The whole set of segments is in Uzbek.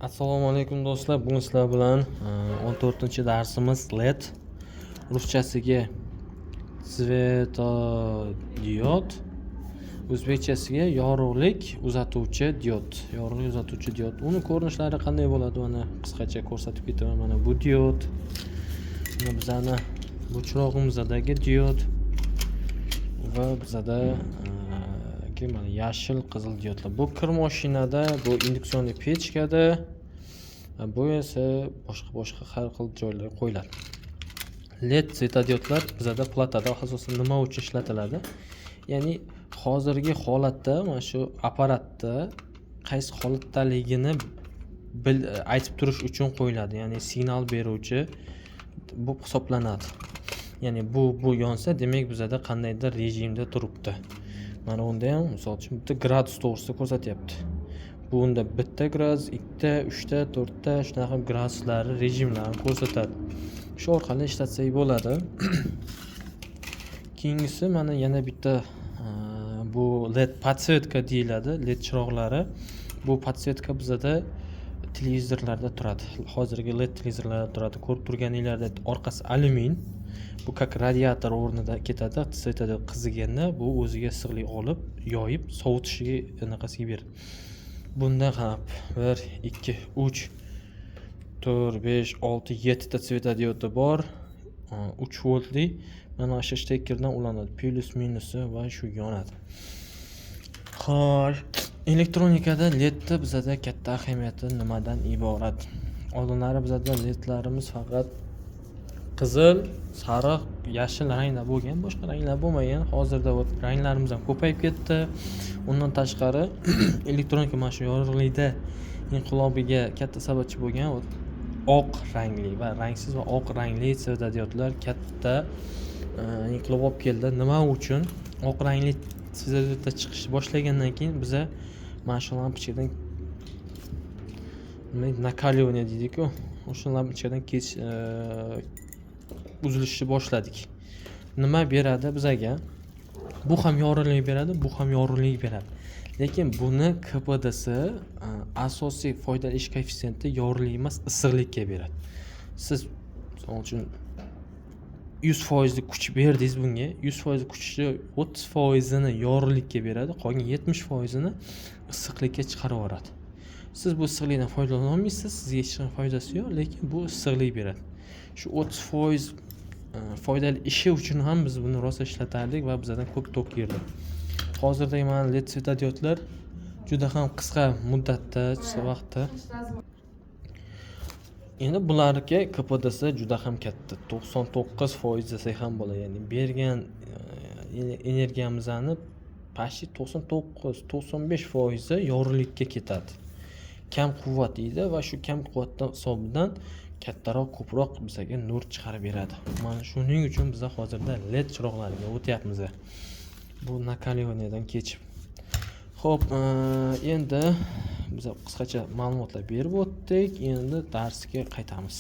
Assalomu alaykum do'stlar. Bugun sizlar bilan 14-darsimiz LED. Ruschasiga svetodiod, o'zbekchasiga yorug'lik uzatuvchi diod. Yorug'lik uzatuvchi diod. Uni ko'rinishlari qanday bo'ladi? Mana qisqacha ko'rsatib ketaman. Mana bu diod. Mana bizning bu chirog'imizdagi diod va bizda mana yashil qizil diodlar. Bu kir mashinada, bu induksion pechkada, bu esa boshqa har xil joylarga qo'yiladi. LED svetodiodlar bizda platada asosan nima uchun ishlatiladi? Ya'ni hozirgi holatda mana shu apparatda qaysi holatdaligini aytib turish uchun qo'yiladi. Ya'ni signal beruvchi bu hisoblanadi. Ya'ni bu yonsa, demak bizda qandaydir rejimda turibdi. Mana unda ham misol uchun bitta gradus to'g'risida ko'rsatyapti. Bu unda bitta gradus, 2 ta, 3 ta, 4 ta shunaqa graduslari, rejimlarini ko'rsatadi. Shu orqali ishlatsak bo'ladi. Keyingisi mana yana bitta bu LED podsvetka deyiladi, LED chiroqlari. Bu podsvetka bizda televizorlarda turadi. Hozirgi LED televizorlarda turadi. Ko'rib turganinglarda orqasi alyumin. Bu как radiator o'rnida ketadi. Svetodiod qiziganda bu o'ziga issiqlik olib, yoyib, sovutishiga anaqasiga beradi. Bunda ham 1 2 3 4 5 6 7 ta svetodiodi bor. 3 voltli mana shu shtekkerdan ulanadi. Plus minusi va shu yonadi. Xo'sh, elektronikada LED bizda katta ahamiyati nimadan iborat? Oldinlari bizda LEDlarimiz faqat qizil, sariq, yashil rangda bo'lgan, boshqa ranglar bo'lmagan. Hozirda ranglarimiz ham ko'payib ketdi. Undan tashqari elektronika mana shu yorug'likda inqilobiga katta sababchi bo'lgan oq rangli va rangsiz va oq rangli svetodiodlar katta inqilob olib keldi. Nima uchun? Oq rangli svetodiodlar chiqish boshlagandan keyin biza mana shu lampochkadan nakaливание deydi-ku, o'sha lampochkadan uzilishni boshladik. Nima beradi bizaga? Bu ham yorug'lik beradi, bu ham yorug'lik beradi. Lekin buni KPDsi asosiy foydali ish koeffitsiyenti yorug'lik emas, issiqlikka beradi. Siz misol uchun 100% kuch berdingiz bunga, 100% kuchni 30% ni yorug'likka beradi, qolgan 70% ni issiqlikka chiqarib yuboradi. Siz bu issiqlikdan foydalana olmaysiz, sizga hech qanday foydasi yo'q, lekin bu issiqlik beradi. Shu 30% foydali ishi uchun ham biz buni rosa ishlatardik va bizdan ko'p tok yerdi. Hozirdagi mana LED svetodiodlar juda ham qisqa muddatda, qisqa vaqtda. Endi bularga KPDsi juda ham katta, 99% desak ham bo'ladi. Ya'ni bergan energiyamizni почти 99-95% yorug'likka ketadi. Kam quvvat deydi va shu kam quvvatdan hisobidan kattaroq, ko'proq bizga nur chiqarib beradi. Mana shuning uchun biz hozirda LED chiroqlariga o'tyapmiz. Bu nakaливаниеdan kechib. Xo'p, endi biz qisqacha ma'lumotlar berib o'tdik. Endi darsga qaytamiz.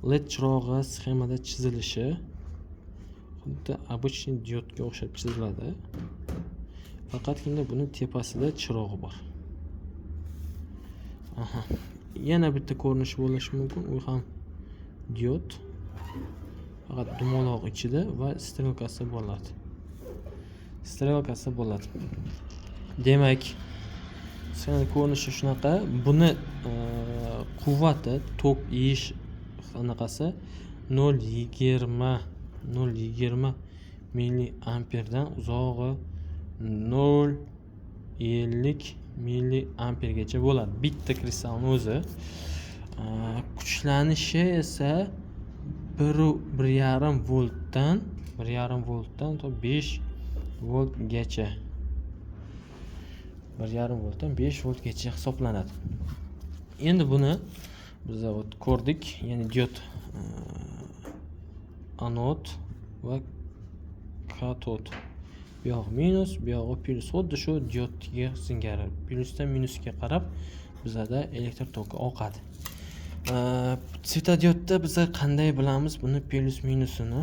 LED chirog'i sxemada chizilishi xuddi обычный diodga o'xshab chiziladi. Faqatgina buni tepasida chirog'i bor. Aha. Yana bitta ko'rinishi bo'lishi mumkin, u ham diod. Faqat dumaloq ichida va strelkasi bo'ladi. Demak, sxemada ko'rinishi shunaqa. Buni quvvati, tok yeyish anaqasi 0.20 milliamperdan uzog'i 0.50 milliampergacha bo'ladi. Bitta kristalning o'zi. Kuchlanishi esa 1.5 voltdan to 5 voltgacha. 1.5 voltdan 5 voltgacha hisoblanadi. Endi buni biz ko'rdik, ya'ni diod anod va katod. Bu yoq minus, bu yoq plus. Xuddi shu diodga singari plusdan minusga qarab bizda elektr toki oqadi. Svetodiodda biz qanday bilamiz buni plus minusini?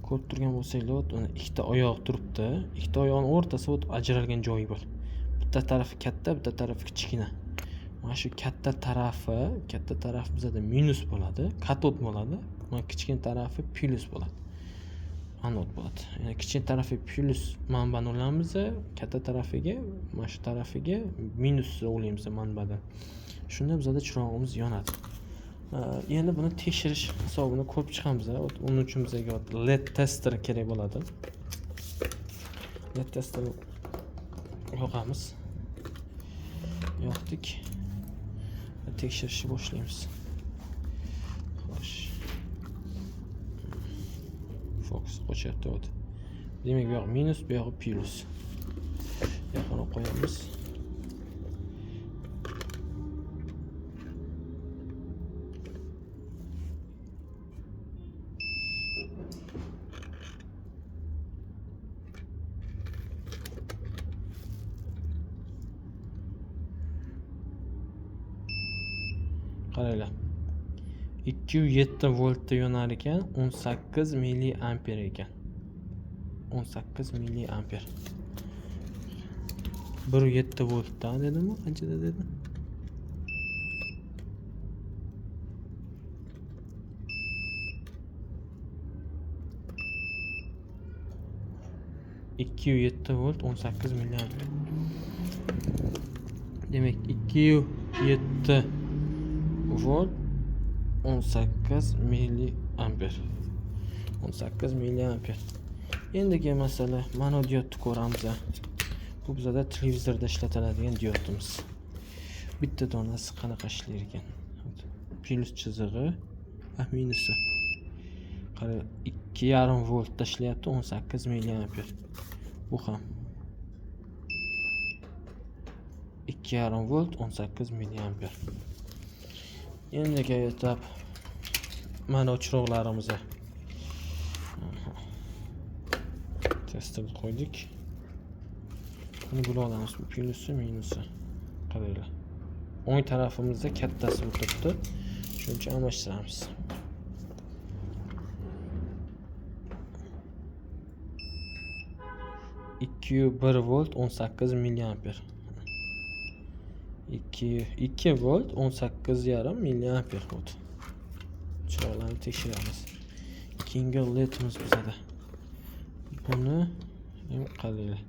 Ko'rib turgan bo'lsanglar, uni ikkita oyoq turibdi. Ikkita oyoqning o'rtasida ajralgan joyi bor. Bitta tarafi katta, bitta tarafi kichkina. mana shu katta taraf bizada minus bo'ladi, katod bo'ladi. Mana kichkina tarafi plus bo'ladi. Anod bo'ladi. Ya'ni kichkina tarafi plus manbani olamiz, katta tarafiga, mana shu tarafiga minus o'g'laymiz manbadan. Shunda bizada chirog'imiz yonadi. Endi buni tekshirish hisobini ko'rib chiqamiz. Uning uchun bizga LED tester kerak bo'ladi. LED tester yoqamiz. Yoqdik. Tekshirishni boshlaymiz. Xo'sh. Fokus qochyapti o'zi. Demak, bu yoq minus, bu yoq plus. Yaqinroq qo'yamiz. Qaranglar. 207 voltda yonar ekan, 18 milliamper ekan. 18 milliamper. 107 voltda dedimmi? Qanchada dedim? volt 18 milliamper. Demek 207 volt 18 milliamper. 18 milliamper. Endigi masala mana diodni ko'ramiz. Bu bizada televizorda ishlatiladigan diodimiz. Bitta donasi qanaqa ishlar ekan? Plus chizig'i, minusi. Qara 2,5 voltda ishlayapti, 18 milliamper. Bu ham 2,5 volt 18 milliamper. Endiga etap mana chiroqlarimiz. Testni qo'ydik. Buni bilib olamiz. Plusi, minusi. Qaranglar. O'ng tarafimizda kattasi o'tiribdi. Shuning uchun almashtiramiz. bir volt 18 milliamper. 2 volt 18,5 milliamper bo'ldi. Chiroqlarni tekshiramiz. Keyingi ledimiz bizada. Buni ham qaranglar.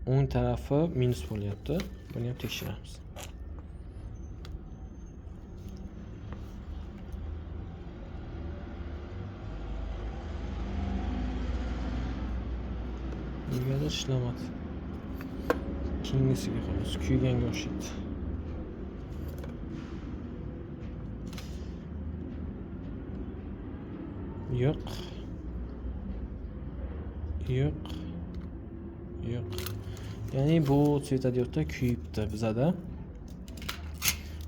O'ng tarafi minus bo'lyapti. Buni ham tekshiramiz. Negadir ishlamadi. Keyingisiga qaraymiz. Kuyganga o'xshaydi. Yo'q. Ya'ni bu svetodiodda kuyibdi bizada.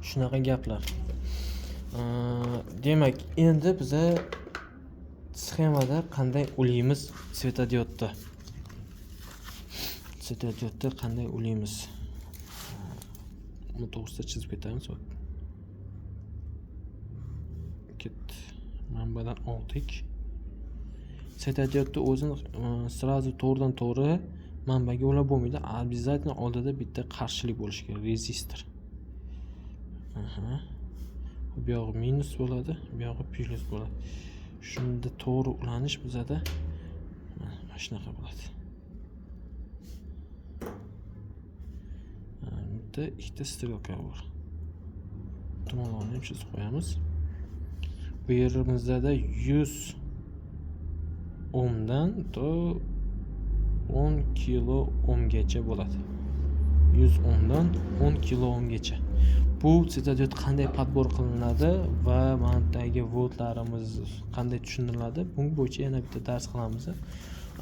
Shunaqa gaplar. Demak, endi biza sxemada qanday ulaymiz svetodiodda? Svetodiodda qanday ulaymiz? Buni to'g'risida chizib ketamiz. Manbadan oldik. Svetodiodda o'zini srazu to'g'ridan to'g'ri manbaga ulab bo'lmaydi. Обязательно oldida bitta qarshilik bo'lishi kerak, rezistor. Bu yoq minus bo'ladi, bu yoq plus bo'ladi. Shunda to'g'ri ulanish bizada mana shunaqa bo'ladi. Bitta ikkita strelka bor. Tomonlarni ham chizib qo'yamiz. Bu yerimizda 100 ohmdan to 10 kilo ohmgacha bo'ladi. 100 ohmdan 10 kilo ohmgacha. Bu svetodiod qanday podbor qilinadi va mantagi voltlarimiz qanday tushuntiriladi? Bunga bo'yicha yana bitta dars qilamiz.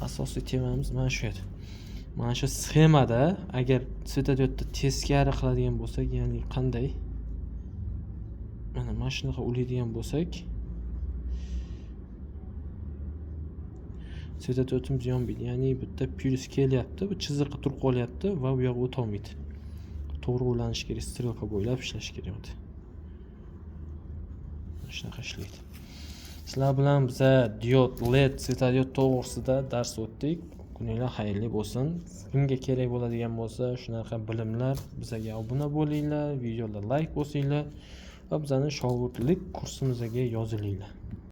Asosiy temamiz mana shu edi. Mana shu sxemada agar svetodiodni teskari qiladigan bo'lsak, ya'ni qanday? Mana shunaqa ulaydigan bo'lsak, svetodiodimiz yonmaydi. Ya'ni bitta plus kelyapti, bu chiziqqa turib qolyapti va bu yoqqa o'ta olmaydi. To'g'ri ulanish kerak, strelka bo'ylab ishlash kerak edi. Shunaqa ishlaydi. Sizlar bilan biza diod, LED, svetodiod to'g'risida dars o'tdik. Kuninglar xayrli bo'lsin. Kimga kerak bo'ladigan bo'lsa, shunaqa bilimlar bizga obuna bo'linglar, videoga like bosinglar va bizning shogirdlik kursimizga yozilinglar.